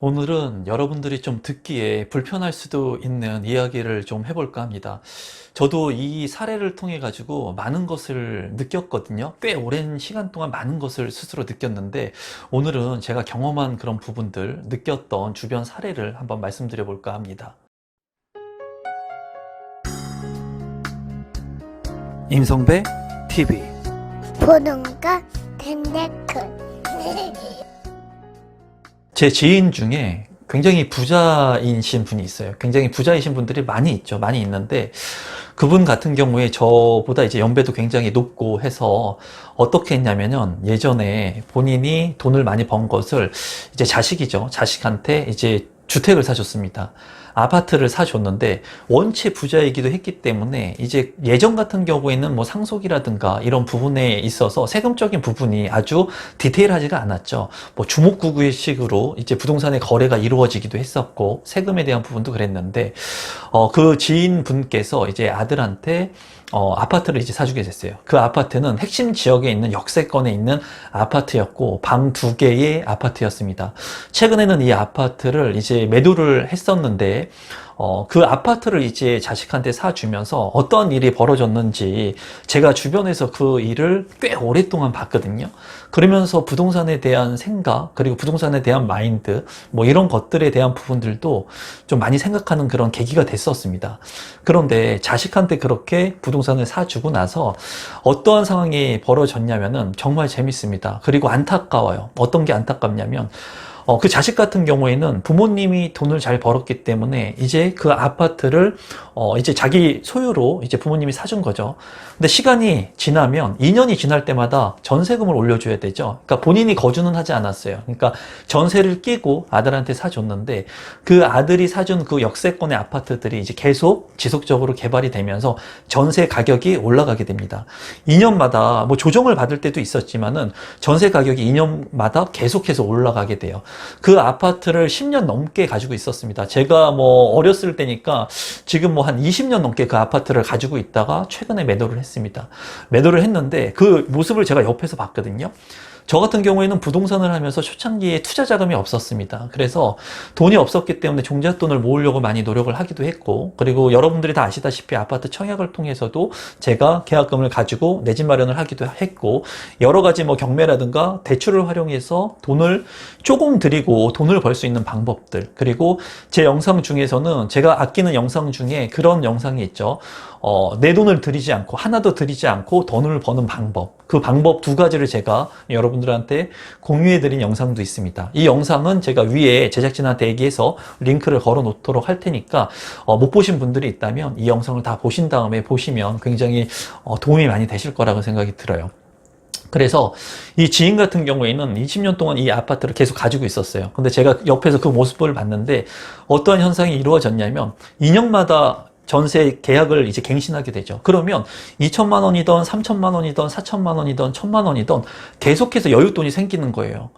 오늘은 여러분들이 좀 듣기에 불편할 수도 있는 이야기를 좀 해볼까 합니다. 저도 이 사례를 통해 가지고 많은 것을 느꼈거든요. 꽤 오랜 시간 동안 많은 것을 스스로 느꼈는데, 오늘은 제가 경험한 그런 부분들, 느꼈던 주변 사례를 한번 말씀드려 볼까 합니다. 임성배 TV. 보는 거 텐데큰 제 지인 중에 굉장히 부자이신 분이 있어요. 굉장히 부자이신 분들이 많이 있죠. 많이 있는데, 그분 같은 경우에 저보다 이제 연배도 굉장히 높고 해서 어떻게 했냐면은, 예전에 본인이 돈을 많이 번 것을 이제 자식이죠. 자식한테 이제 주택을 사줬습니다. 아파트를 사줬는데, 원체 부자이기도 했기 때문에 이제 예전 같은 경우에는 뭐 상속이라든가 이런 부분에 있어서 세금적인 부분이 아주 디테일하지가 않았죠. 뭐 주목구구식으로 이제 부동산의 거래가 이루어지기도 했었고, 세금에 대한 부분도 그랬는데, 그 지인분께서 이제 아들한테 아파트를 이제 사주게 됐어요. 그 아파트는 핵심 지역에 있는 역세권에 있는 아파트였고, 방 2개의 아파트였습니다. 최근에는 이 아파트를 이제 매도를 했었는데, 그 아파트를 이제 자식한테 사주면서 어떤 일이 벌어졌는지 제가 주변에서 그 일을 꽤 오랫동안 봤거든요. 그러면서 부동산에 대한 생각, 그리고 부동산에 대한 마인드, 뭐 이런 것들에 대한 부분들도 좀 많이 생각하는 그런 계기가 됐었습니다. 그런데 자식한테 그렇게 부동산을 사주고 나서 어떠한 상황이 벌어졌냐면은 정말 재밌습니다. 그리고 안타까워요. 어떤 게 안타깝냐면, 그 자식 같은 경우에는 부모님이 돈을 잘 벌었기 때문에 이제 그 아파트를 이제 자기 소유로 이제 부모님이 사준 거죠. 근데 시간이 지나면 2년이 지날 때마다 전세금을 올려줘야 되죠. 그러니까 본인이 거주는 하지 않았어요. 그러니까 전세를 끼고 아들한테 사줬는데, 그 아들이 사준 그 역세권의 아파트들이 이제 계속 지속적으로 개발이 되면서 전세 가격이 올라가게 됩니다. 2년마다 뭐 조정을 받을 때도 있었지만은 전세 가격이 2년마다 계속해서 올라가게 돼요. 그 아파트를 10년 넘게 가지고 있었습니다. 제가 뭐 어렸을 때니까 지금 뭐 한 20년 넘게 그 아파트를 가지고 있다가 최근에 매도를 했습니다. 매도를 했는데 그 모습을 제가 옆에서 봤거든요. 저 같은 경우에는 부동산을 하면서 초창기에 투자 자금이 없었습니다. 그래서 돈이 없었기 때문에 종잣돈을 모으려고 많이 노력을 하기도 했고, 그리고 여러분들이 다 아시다시피 아파트 청약을 통해서도 제가 계약금을 가지고 내 집 마련을 하기도 했고, 여러 가지 뭐 경매라든가 대출을 활용해서 돈을 조금 들이고 돈을 벌 수 있는 방법들, 그리고 제 영상 중에서는 제가 아끼는 영상 중에 그런 영상이 있죠. 내 돈을 들이지 않고, 하나도 들이지 않고 돈을 버는 방법, 그 방법 2가지를 제가 여러분들한테 공유해드린 영상도 있습니다. 이 영상은 제가 위에 제작진한테 얘기해서 링크를 걸어 놓도록 할 테니까, 못 보신 분들이 있다면 이 영상을 다 보신 다음에 보시면 굉장히 도움이 많이 되실 거라고 생각이 들어요. 그래서 이 지인 같은 경우에는 20년 동안 이 아파트를 계속 가지고 있었어요. 근데 제가 옆에서 그 모습을 봤는데, 어떠한 현상이 이루어졌냐면, 2년마다 전세 계약을 이제 갱신하게 되죠. 그러면 2천만 원이던 3천만 원이던 4천만 원이던 1천만 원이던 계속해서 여윳돈이 생기는 거예요.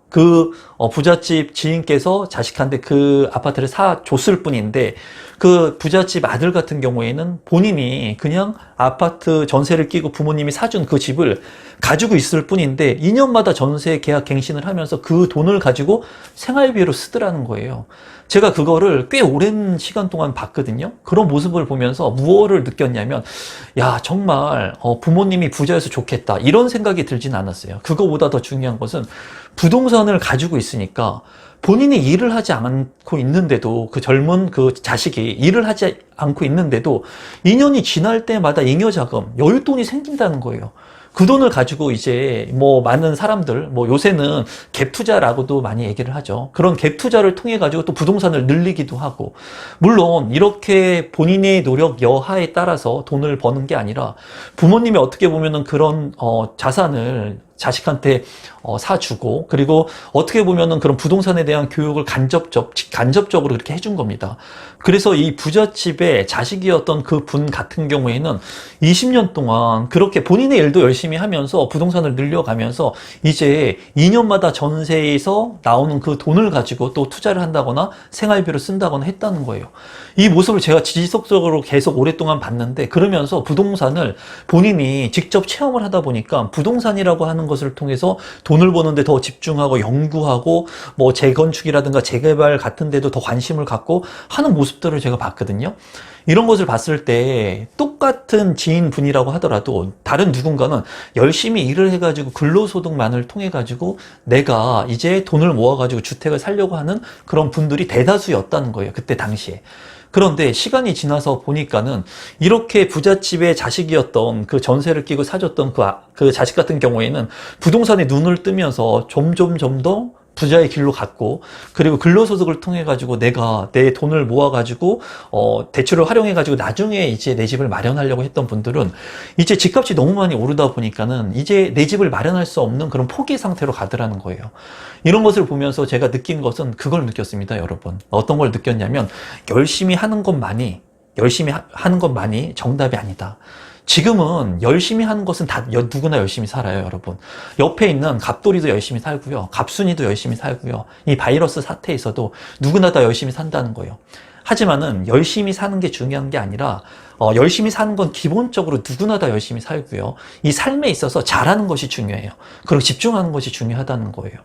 그 부잣집 지인께서 자식한테 그 아파트를 사줬을 뿐인데, 그 부잣집 아들 같은 경우에는 본인이 그냥 아파트 전세를 끼고 부모님이 사준 그 집을 가지고 있을 뿐인데, 2년마다 전세 계약 갱신을 하면서 그 돈을 가지고 생활비로 쓰더라는 거예요. 제가 그거를 꽤 오랜 시간 동안 봤거든요. 그런 모습을 보면서 무엇을 느꼈냐면, 야, 정말 부모님이 부자여서 좋겠다, 이런 생각이 들진 않았어요. 그거보다 더 중요한 것은, 부동산을 가지고 있으니까 본인이 일을 하지 않고 있는데도, 그 젊은 그 자식이 일을 하지 않고 있는데도 2년이 지날 때마다 잉여자금, 여윳돈이 생긴다는 거예요. 그 돈을 가지고 이제 뭐 많은 사람들, 뭐 요새는 갭 투자라고도 많이 얘기를 하죠. 그런 갭 투자를 통해 가지고 또 부동산을 늘리기도 하고, 물론 이렇게 본인의 노력 여하에 따라서 돈을 버는 게 아니라, 부모님이 어떻게 보면은 그런 자산을 자식한테 사주고, 그리고 어떻게 보면은 그런 부동산에 대한 교육을 간접적으로 그렇게 해준 겁니다. 그래서 이 부잣집의 자식이었던 그 분 같은 경우에는 20년 동안 그렇게 본인의 일도 열심히 하면서 부동산을 늘려가면서 이제 2년마다 전세에서 나오는 그 돈을 가지고 또 투자를 한다거나 생활비로 쓴다거나 했다는 거예요. 이 모습을 제가 지속적으로 계속 오랫동안 봤는데, 그러면서 부동산을 본인이 직접 체험을 하다 보니까 부동산이라고 하는 것을 통해서 돈을 버는데 더 집중하고 연구하고 뭐 재건축이라든가 재개발 같은 데도 더 관심을 갖고 하는 모습들을 제가 봤거든요. 이런 것을 봤을 때 똑같은 지인분이라고 하더라도 다른 누군가는 열심히 일을 해가지고 근로소득만을 통해가지고 내가 이제 돈을 모아가지고 주택을 살려고 하는 그런 분들이 대다수였다는 거예요. 그때 당시에. 그런데 시간이 지나서 보니까는 이렇게 부잣집의 자식이었던 그 전세를 끼고 사줬던 그 자식 같은 경우에는 부동산에 눈을 뜨면서 점점 더 부자의 길로 갔고, 그리고 근로소득을 통해 가지고 내가 내 돈을 모아 가지고 대출을 활용해 가지고 나중에 이제 내 집을 마련하려고 했던 분들은 이제 집값이 너무 많이 오르다 보니까는 이제 내 집을 마련할 수 없는 그런 포기 상태로 가더라는 거예요. 이런 것을 보면서 제가 느낀 것은 그걸 느꼈습니다, 여러분. 어떤 걸 느꼈냐면 열심히 하는 것만이 정답이 아니다. 지금은 열심히 하는 것은 다 누구나 열심히 살아요, 여러분. 옆에 있는 갑돌이도 열심히 살고요. 갑순이도 열심히 살고요. 이 바이러스 사태에서도 누구나 다 열심히 산다는 거예요. 하지만은 열심히 사는 게 중요한 게 아니라 열심히 사는 건 기본적으로 누구나 다 열심히 살고요. 이 삶에 있어서 잘하는 것이 중요해요. 그리고 집중하는 것이 중요하다는 거예요.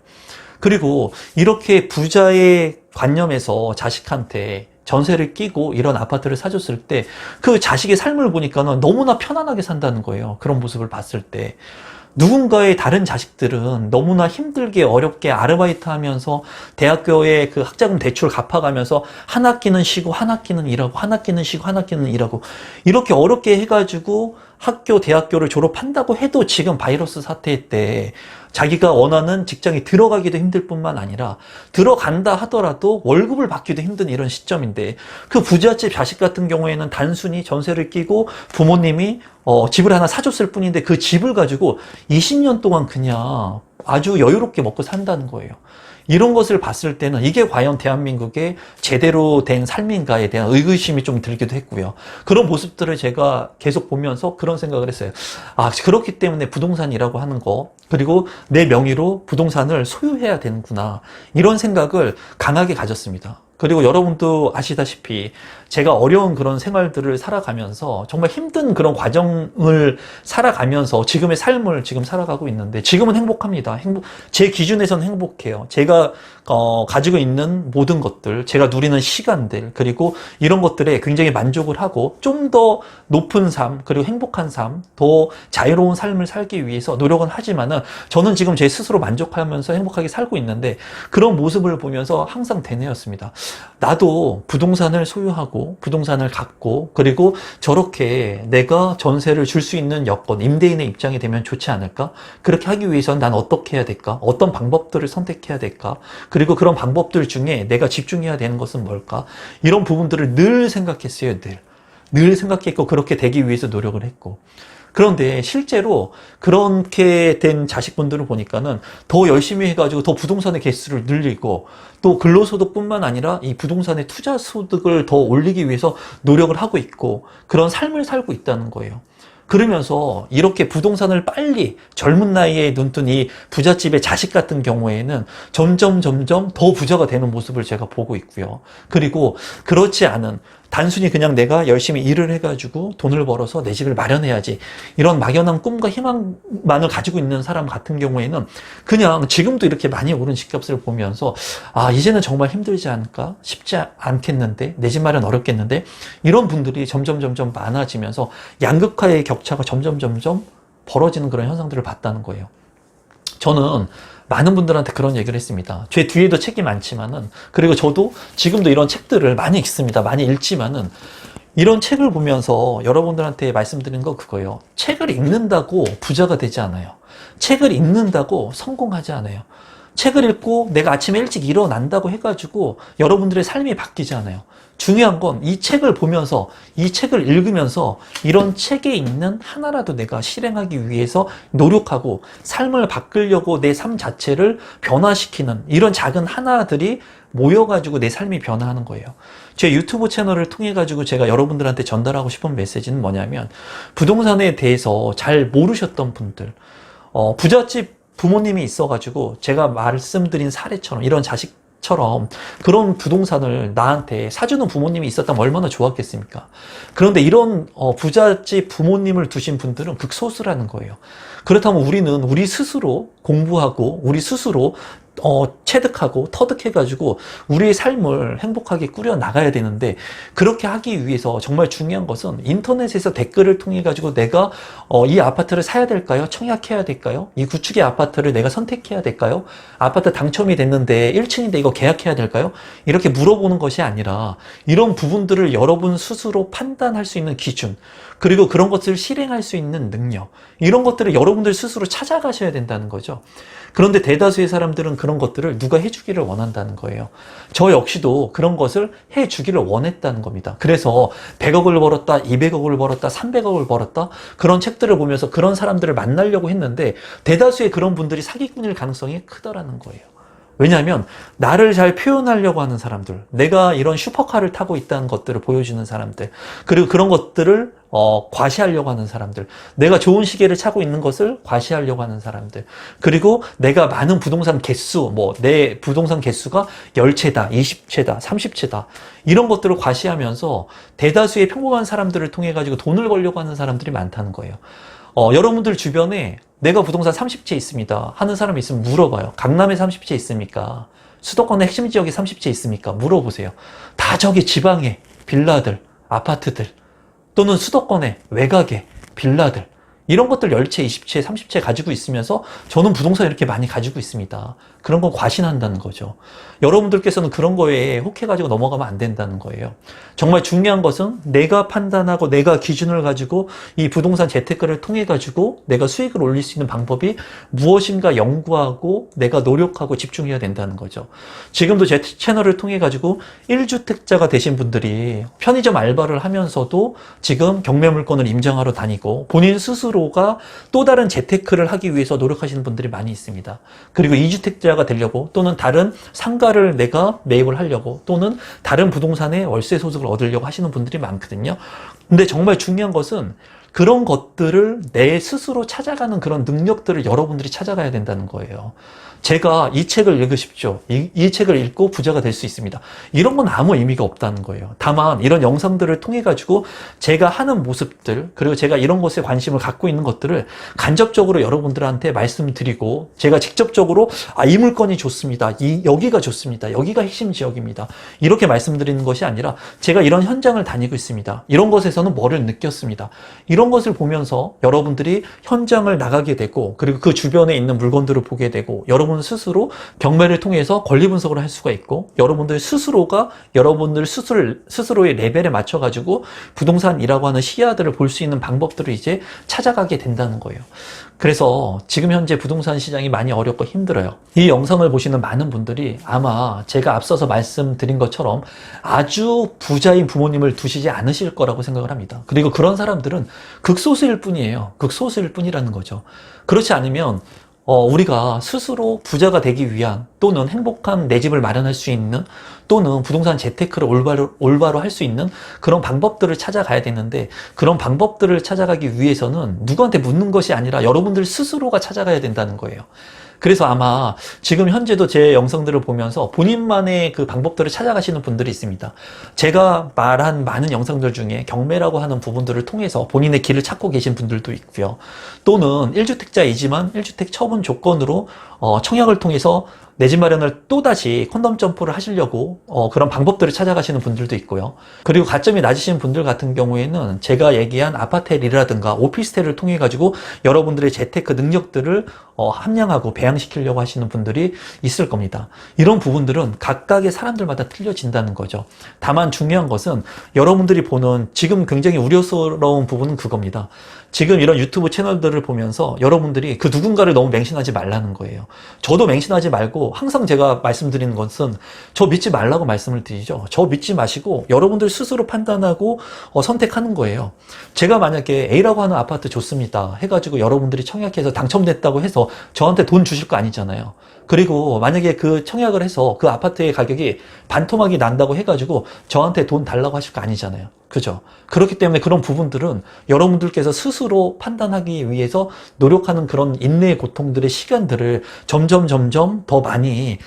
그리고 이렇게 부자의 관념에서 자식한테 전세를 끼고 이런 아파트를 사줬을 때 그 자식의 삶을 보니까는 너무나 편안하게 산다는 거예요. 그런 모습을 봤을 때. 누군가의 다른 자식들은 너무나 힘들게 어렵게 아르바이트 하면서 대학교에 그 학자금 대출 갚아가면서 한 학기는 쉬고 한 학기는 일하고 한 학기는 쉬고 한 학기는 일하고 이렇게 어렵게 해가지고 대학교를 졸업한다고 해도 지금 바이러스 사태 때 자기가 원하는 직장에 들어가기도 힘들 뿐만 아니라 들어간다 하더라도 월급을 받기도 힘든 이런 시점인데 그 부잣집 자식 같은 경우에는 단순히 전세를 끼고 부모님이 집을 하나 사줬을 뿐인데 그 집을 가지고 20년 동안 그냥 아주 여유롭게 먹고 산다는 거예요. 이런 것을 봤을 때는 이게 과연 대한민국의 제대로 된 삶인가에 대한 의구심이 좀 들기도 했고요. 그런 모습들을 제가 계속 보면서 그런 생각을 했어요. 아, 그렇기 때문에 부동산이라고 하는 거, 그리고 내 명의로 부동산을 소유해야 되는구나. 이런 생각을 강하게 가졌습니다. 그리고 여러분도 아시다시피 제가 어려운 그런 생활들을 살아가면서 정말 힘든 그런 과정을 살아가면서 지금의 삶을 지금 살아가고 있는데 지금은 행복합니다. 제 기준에서는 행복해요. 제가 가지고 있는 모든 것들, 제가 누리는 시간들, 그리고 이런 것들에 굉장히 만족을 하고 좀 더 높은 삶, 그리고 행복한 삶, 더 자유로운 삶을 살기 위해서 노력은 하지만은 저는 지금 제 스스로 만족하면서 행복하게 살고 있는데 그런 모습을 보면서 항상 되뇌었습니다. 나도 부동산을 소유하고 부동산을 갖고 그리고 저렇게 내가 전세를 줄 수 있는 여건, 임대인의 입장이 되면 좋지 않을까? 그렇게 하기 위해서는 난 어떻게 해야 될까? 어떤 방법들을 선택해야 될까? 그리고 그런 방법들 중에 내가 집중해야 되는 것은 뭘까? 이런 부분들을 늘 생각했어요, 늘 생각했고 그렇게 되기 위해서 노력을 했고. 그런데 실제로 그렇게 된 자식분들을 보니까는 더 열심히 해가지고 더 부동산의 개수를 늘리고 또 근로소득뿐만 아니라 이 부동산의 투자 소득을 더 올리기 위해서 노력을 하고 있고 그런 삶을 살고 있다는 거예요. 그러면서 이렇게 부동산을 빨리 젊은 나이에 눈뜬 이 부잣집의 자식 같은 경우에는 점점 더 부자가 되는 모습을 제가 보고 있고요. 그리고 그렇지 않은 단순히 그냥 내가 열심히 일을 해가지고 돈을 벌어서 내 집을 마련해야지 이런 막연한 꿈과 희망만을 가지고 있는 사람 같은 경우에는 그냥 지금도 이렇게 많이 오른 집값을 보면서 아, 이제는 정말 힘들지 않을까? 쉽지 않겠는데? 내 집 마련 어렵겠는데? 이런 분들이 점점 많아지면서 양극화의 격차가 점점 벌어지는 그런 현상들을 봤다는 거예요. 저는 많은 분들한테 그런 얘기를 했습니다. 제 뒤에도 책이 많지만은, 그리고 저도 지금도 이런 책들을 많이 읽습니다. 많이 읽지만은, 이런 책을 보면서 여러분들한테 말씀드리는 거 그거예요. 책을 읽는다고 부자가 되지 않아요. 책을 읽는다고 성공하지 않아요. 책을 읽고 내가 아침에 일찍 일어난다고 해가지고 여러분들의 삶이 바뀌지 않아요. 중요한 건 이 책을 보면서, 이 책을 읽으면서 이런 책에 있는 하나라도 내가 실행하기 위해서 노력하고 삶을 바꾸려고 내 삶 자체를 변화시키는 이런 작은 하나들이 모여가지고 내 삶이 변화하는 거예요. 제 유튜브 채널을 통해가지고 제가 여러분들한테 전달하고 싶은 메시지는 뭐냐면 부동산에 대해서 잘 모르셨던 분들, 부잣집 부모님이 있어가지고 제가 말씀드린 사례처럼 이런 자식 처럼 그런 부동산을 나한테 사주는 부모님이 있었다면 얼마나 좋았겠습니까? 그런데 이런 부잣집 부모님을 두신 분들은 극소수라는 거예요. 그렇다면 우리는 우리 스스로 공부하고 우리 스스로 체득하고 터득해가지고 우리의 삶을 행복하게 꾸려 나가야 되는데, 그렇게 하기 위해서 정말 중요한 것은 인터넷에서 댓글을 통해 가지고 내가 이 아파트를 사야 될까요? 청약해야 될까요? 이 구축의 아파트를 내가 선택해야 될까요? 아파트 당첨이 됐는데 1층인데 이거 계약해야 될까요? 이렇게 물어보는 것이 아니라 이런 부분들을 여러분 스스로 판단할 수 있는 기준, 그리고 그런 것을 실행할 수 있는 능력, 이런 것들을 여러분들 스스로 찾아가셔야 된다는 거죠. 그런데 대다수의 사람들은 그런 것들을 누가 해주기를 원한다는 거예요. 저 역시도 그런 것을 해주기를 원했다는 겁니다. 그래서 100억을 벌었다, 200억을 벌었다, 300억을 벌었다, 그런 책들을 보면서 그런 사람들을 만나려고 했는데 대다수의 그런 분들이 사기꾼일 가능성이 크더라는 거예요. 왜냐하면 나를 잘 표현하려고 하는 사람들, 내가 이런 슈퍼카를 타고 있다는 것들을 보여주는 사람들, 그리고 그런 것들을 과시하려고 하는 사람들, 내가 좋은 시계를 차고 있는 것을 과시하려고 하는 사람들, 그리고 내가 많은 부동산 개수, 내 부동산 개수가 10채다, 20채다, 30채다, 이런 것들을 과시하면서 대다수의 평범한 사람들을 통해 가지고 돈을 벌려고 하는 사람들이 많다는 거예요. 여러분들 주변에 내가 부동산 30채 있습니다 하는 사람이 있으면 물어봐요. 강남에 30채 있습니까? 수도권의 핵심 지역에 30채 있습니까? 물어보세요. 다 저기 지방에 빌라들, 아파트들, 또는 수도권의 외곽에 빌라들, 이런 것들 10채, 20채, 30채 가지고 있으면서 저는 부동산 이렇게 많이 가지고 있습니다. 그런 건 과신한다는 거죠. 여러분들께서는 그런 거에 혹해가지고 넘어가면 안 된다는 거예요. 정말 중요한 것은 내가 판단하고 내가 기준을 가지고 이 부동산 재테크를 통해 가지고 내가 수익을 올릴 수 있는 방법이 무엇인가 연구하고 내가 노력하고 집중해야 된다는 거죠. 지금도 제 채널을 통해 가지고 1주택자가 되신 분들이 편의점 알바를 하면서도 지금 경매물건을 임장하러 다니고 본인 스스로가 또 다른 재테크를 하기 위해서 노력하시는 분들이 많이 있습니다. 그리고 2주택자가 되려고, 또는 다른 상가를 내가 매입을 하려고, 또는 다른 부동산의 월세 소득을 얻으려고 하시는 분들이 많거든요. 근데 정말 중요한 것은 그런 것들을 내 스스로 찾아가는 그런 능력들을 여러분들이 찾아가야 된다는 거예요. 제가 이 책을 읽으십시오. 이 책을 읽고 부자가 될 수 있습니다. 이런 건 아무 의미가 없다는 거예요. 다만 이런 영상들을 통해 가지고 제가 하는 모습들, 그리고 제가 이런 것에 관심을 갖고 있는 것들을 간접적으로 여러분들한테 말씀드리고, 제가 직접적으로 이 물건이 좋습니다, 여기가 좋습니다, 여기가 핵심 지역입니다, 이렇게 말씀드리는 것이 아니라 제가 이런 현장을 다니고 있습니다, 이런 것에서는 뭐를 느꼈습니다, 이런 것을 보면서 여러분들이 현장을 나가게 되고, 그리고 그 주변에 있는 물건들을 보게 되고, 여러분 스스로 경매를 통해서 권리 분석을 할 수가 있고, 여러분들 스스로가 여러분들 스스로의 레벨에 맞춰 가지고 부동산이라고 하는 시야들을 볼 수 있는 방법들을 이제 찾아가게 된다는 거예요. 그래서 지금 현재 부동산 시장이 많이 어렵고 힘들어요. 이 영상을 보시는 많은 분들이 아마 제가 앞서서 말씀드린 것처럼 아주 부자인 부모님을 두시지 않으실 거라고 생각을 합니다. 그리고 그런 사람들은 극소수일 뿐이에요. 극소수일 뿐이라는 거죠. 그렇지 않으면 우리가 스스로 부자가 되기 위한, 또는 행복한 내 집을 마련할 수 있는, 또는 부동산 재테크를 올바로 할 수 있는 그런 방법들을 찾아가야 되는데, 그런 방법들을 찾아가기 위해서는 누구한테 묻는 것이 아니라 여러분들 스스로가 찾아가야 된다는 거예요. 그래서 아마 지금 현재도 제 영상들을 보면서 본인만의 그 방법들을 찾아가시는 분들이 있습니다. 제가 말한 많은 영상들 중에 경매라고 하는 부분들을 통해서 본인의 길을 찾고 계신 분들도 있고요. 또는 1주택자이지만 1주택 처분 조건으로 청약을 통해서 내 집 마련을 또다시 콘돔 점프를 하시려고 그런 방법들을 찾아가시는 분들도 있고요. 그리고 가점이 낮으신 분들 같은 경우에는 제가 얘기한 아파텔이라든가 오피스텔을 통해 가지고 여러분들의 재테크 능력들을 함량하고 배양시키려고 하시는 분들이 있을 겁니다. 이런 부분들은 각각의 사람들마다 틀려진다는 거죠. 다만 중요한 것은 여러분들이 보는 지금 굉장히 우려스러운 부분은 그겁니다. 지금 이런 유튜브 채널들을 보면서 여러분들이 그 누군가를 너무 맹신하지 말라는 거예요. 저도 맹신하지 말고, 항상 제가 말씀드리는 것은 저 믿지 말라고 말씀을 드리죠. 저 믿지 마시고 여러분들 스스로 판단하고 선택하는 거예요. 제가 만약에 A라고 하는 아파트 좋습니다 해가지고 여러분들이 청약해서 당첨됐다고 해서 저한테 돈 주실 거 아니잖아요. 그리고 만약에 그 청약을 해서 그 아파트의 가격이 반토막이 난다고 해가지고 저한테 돈 달라고 하실 거 아니잖아요. 그죠? 그렇기 때문에 그런 부분들은 여러분들께서 스스로 판단하기 위해서 노력하는 그런 인내의 고통들의 시간들을 점점 더 많이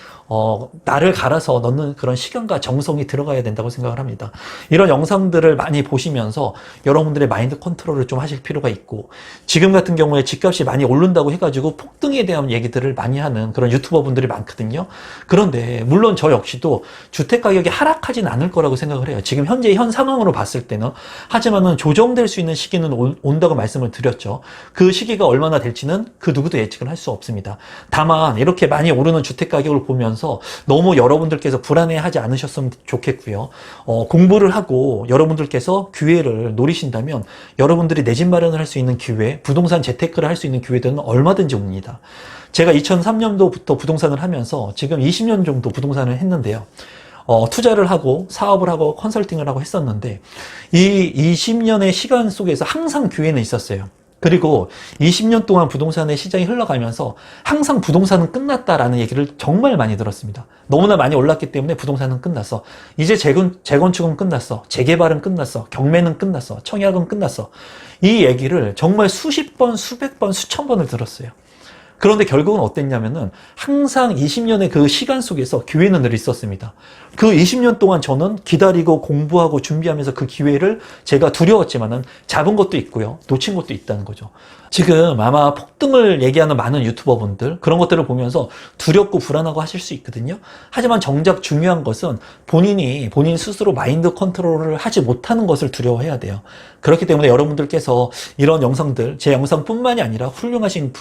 나를 갈아서 넣는 그런 시간과 정성이 들어가야 된다고 생각을 합니다. 이런 영상들을 많이 보시면서 여러분들의 마인드 컨트롤을 좀 하실 필요가 있고, 지금 같은 경우에 집값이 많이 오른다고 해가지고 폭등에 대한 얘기들을 많이 하는 그런 유튜버 분들이 많거든요. 그런데 물론 저 역시도 주택 가격이 하락하진 않을 거라고 생각을 해요. 지금 현재 현 상황으로 봤을 때는. 하지만은 조정될 수 있는 시기는 온다고 말씀을 드렸죠. 그 시기가 얼마나 될지는 그 누구도 예측을 할 수 없습니다. 다만 이렇게 많이 오르는 주택 가격을 보면서 너무 여러분들께서 불안해하지 않으셨으면 좋겠고요. 공부를 하고 여러분들께서 기회를 노리신다면 여러분들이 내 집 마련을 할 수 있는 기회, 부동산 재테크를 할 수 있는 기회들은 얼마든지 옵니다. 제가 2003년도부터 부동산을 하면서 지금 20년 정도 부동산을 했는데요. 투자를 하고 사업을 하고 컨설팅을 하고 했었는데, 이 20년의 시간 속에서 항상 기회는 있었어요. 그리고 20년 동안 부동산의 시장이 흘러가면서 항상 부동산은 끝났다라는 얘기를 정말 많이 들었습니다. 너무나 많이 올랐기 때문에 부동산은 끝났어. 이제 재건축은 끝났어. 재개발은 끝났어. 경매는 끝났어. 청약은 끝났어. 이 얘기를 정말 수십 번, 수백 번, 수천 번을 들었어요. 그런데 결국은 어땠냐면은 항상 20년의 그 시간 속에서 기회는 늘 있었습니다. 그 20년 동안 저는 기다리고 공부하고 준비하면서 그 기회를 제가 두려웠지만은 잡은 것도 있고요. 놓친 것도 있다는 거죠. 지금 아마 폭등을 얘기하는 많은 유튜버분들, 그런 것들을 보면서 두렵고 불안하고 하실 수 있거든요. 하지만 정작 중요한 것은 본인 스스로 마인드 컨트롤을 하지 못하는 것을 두려워해야 돼요. 그렇기 때문에 여러분들께서 이런 영상들, 제 영상뿐만이 아니라 훌륭하신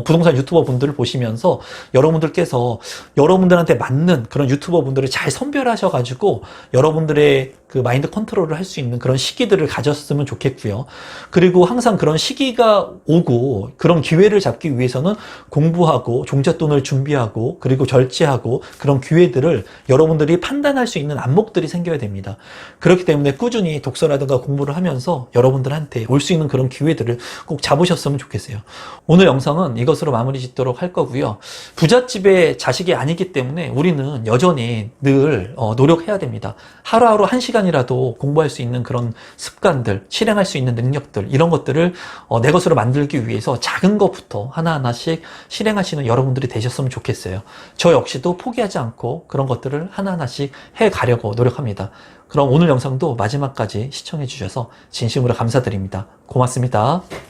부동산 유튜버 분들을 보시면서 여러분들께서 여러분들한테 맞는 그런 유튜버 분들을 잘 선별하셔가지고 여러분들의 그 마인드 컨트롤을 할 수 있는 그런 시기들을 가졌으면 좋겠고요. 그리고 항상 그런 시기가 오고 그런 기회를 잡기 위해서는 공부하고 종잣돈을 준비하고 그리고 절제하고 그런 기회들을 여러분들이 판단할 수 있는 안목들이 생겨야 됩니다. 그렇기 때문에 꾸준히 독서라든가 공부를 하면서 여러분들한테 올 수 있는 그런 기회들을 꼭 잡으셨으면 좋겠어요. 오늘 영상은 이것으로 마무리 짓도록 할 거고요. 부잣집의 자식이 아니기 때문에 우리는 여전히 늘 노력해야 됩니다. 하루하루 1시간이라도 공부할 수 있는 그런 습관들, 실행할 수 있는 능력들, 이런 것들을 내 것으로 만들기 위해서 작은 것부터 하나하나씩 실행하시는 여러분들이 되셨으면 좋겠어요. 저 역시도 포기하지 않고 그런 것들을 하나하나씩 해가려고 노력합니다. 그럼 오늘 영상도 마지막까지 시청해 주셔서 진심으로 감사드립니다. 고맙습니다.